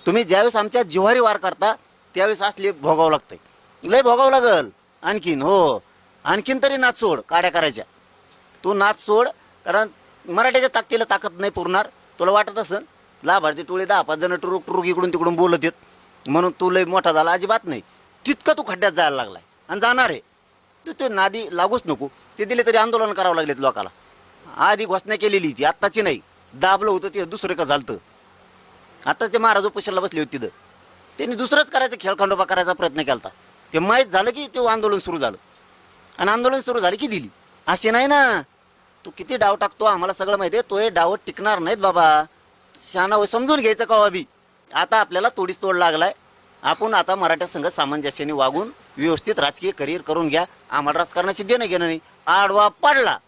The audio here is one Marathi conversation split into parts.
तुम्ही ज्यावेळेस आमच्या जिव्हारी वार करता त्यावेळेस असले भोगावं लागतंय, लय भोगावं लागल आणखीन. हो, आणखीन तरी नाच सोड, काड्या करायच्या. तू नाच सोड, कारण मराठ्याच्या ताकदीला ताकद नाही पुरणार. तुला वाटत असेल लाभार्थी टोळी 10-5 जण टुरूक टुरूक इकडून तिकडून बोलत येत म्हणून तू लय मोठा झाला, अजिबात नाही. तितकं तू खड्ड्यात जायला लागलाय आणि जाणार आहे. तू ते नादी लागूच नको. ते दिले तरी आंदोलन करावं लागलेत लोकाला. आधी घोषणा केलेली ती, आत्ताची नाही. दाबलं होतं ते दुसरं का झालं. आता ते महाराज उपोषणाला बसले होते तिथं, त्यांनी दुसरंच करायचं, खेळखंडोबा करायचा प्रयत्न केला. ते माहीत झालं की ते आंदोलन सुरू झालं आणि आंदोलन सुरू झालं की दिली. असे नाही ना, तू किती डाव टाकतो आम्हाला सगळं माहिती आहे. तो हे डाव टिकणार नाहीत बाबा. शहाणा समजून घ्यायचं कवा बी. आता आपल्याला तोडीस तोड लागलाय. आपण आता मराठा संघ सामंजस्याने वागून व्यवस्थित राजकीय करिअर करून घ्या. आम्हाला राजकारणाशी देणं घेणं नाही. आडवा पडला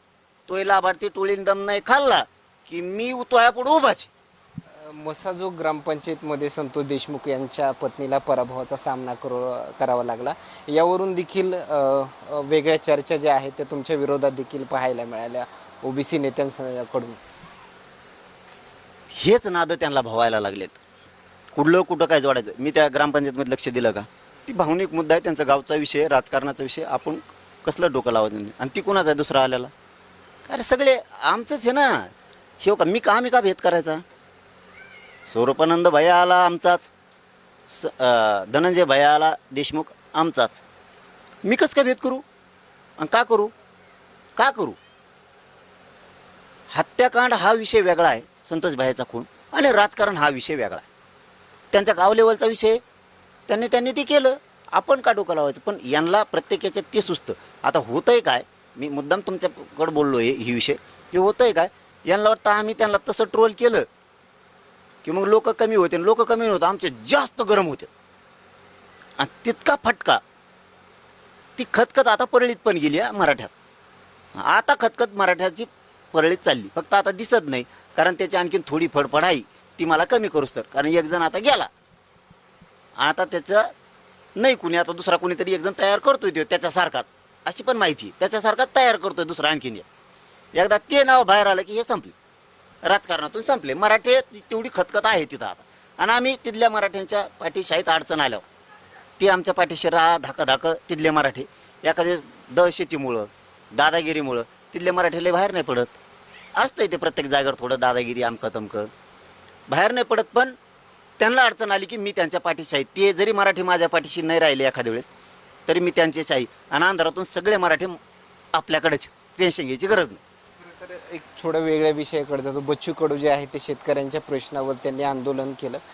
तो लाभार्थी टोळीन दम नाही खाल्ला की मी पुढे उभाच. मसाजो ग्रामपंचायतमध्ये संतोष देशमुख यांच्या पत्नीला पराभवाचा सामना करावा लागला. यावरून देखील वेगळ्या चर्चा ज्या आहेत त्या तुमच्या विरोधात देखील पाहायला मिळाल्या ओबीसी नेत्यांकडून. हेच नाद त्यांना भवायला लागलेत. कुठलं कुठं काय जोडायचं. मी त्या ग्रामपंचायतमध्ये लक्ष दिलं का? ती भावनिक मुद्दा आहे त्यांचा, गावचा विषय, राजकारणाचा विषय. आपण कसलं डोकं लावायचं नाही. आणि ती कुणाचा आहे दुसरा आलेला? अरे सगळे आमचंच आहे ना. हे का मी का भेद करायचा? स्वरूपानंद भैया आला आमचाच, धनंजय भैया आला देशमुख आमचाच. मी कसं काय भेद करू आणि का करू? हत्याकांड हा विषय वेगळा आहे, संतोष भाईचा खून, आणि राजकारण हा विषय वेगळा आहे. त्यांचा गाव लेवलचा विषय त्यांनी ते केलं. आपण का डोकं लावायचं? पण यांना प्रत्येकाचं ते सुचतं. आता होतंय काय, मी मुद्दाम तुमच्याकडे बोललो आहे ही विषय, ते होतंय काय, यांना वाटतं आम्ही त्यांना तसं ट्रोल केलं की मग लोक कमी होते. लोक कमी नव्हतं, आमचे जास्त गरम होते. आणि तितका फटका ती खतखत आता परळीत पण गेली आहे मराठ्यात. आता खतखत मराठ्याची परळीत चालली, फक्त आता दिसत नाही. कारण त्याची आणखीन थोडी फडफड आहे, ती मला कमी करूच तर. कारण एक जण आता गेला, आता त्याचं नाही कुणी, आता दुसरा कोणीतरी एक जण तयार करतोय तो त्याच्यासारखाच, अशी पण माहिती. त्याच्यासारखाच तयार करतोय दुसरा आणखीन. एकदा ते नाव बाहेर आलं की हे संपले, राजकारणातून संपले. मराठी तेवढी खतखत आहे तिथं आता. आणि आम्ही तिथल्या मराठ्यांच्या पाठीशाहीत अडचण आल्यावर ते आमच्या पाठीशी धाकं तिथले मराठी एखाद्या दहशतीमुळं, दादागिरीमुळं तिथले मराठीला बाहेर नाही पडत. असतंय ते प्रत्येक जागेवर थोडं दादागिरी, आमकं तमकं बाहेर नाही पडत. पण त्यांना अडचण आली की मी त्यांच्या पाठीशी आहे. ते जरी मराठी माझ्या पाठीशी नाही राहिले एखाद्या वेळेस तरी मी त्यांचीच आहे. आणि अंधारातून सगळे मराठी आपल्याकडेच, टेन्शन घ्यायची गरज नाही. तर एक थोडं वेगळ्या विषयाकडे जातो. बच्चू कडू जे आहे ते शेतकऱ्यांच्या प्रश्नावर त्यांनी आंदोलन केलं.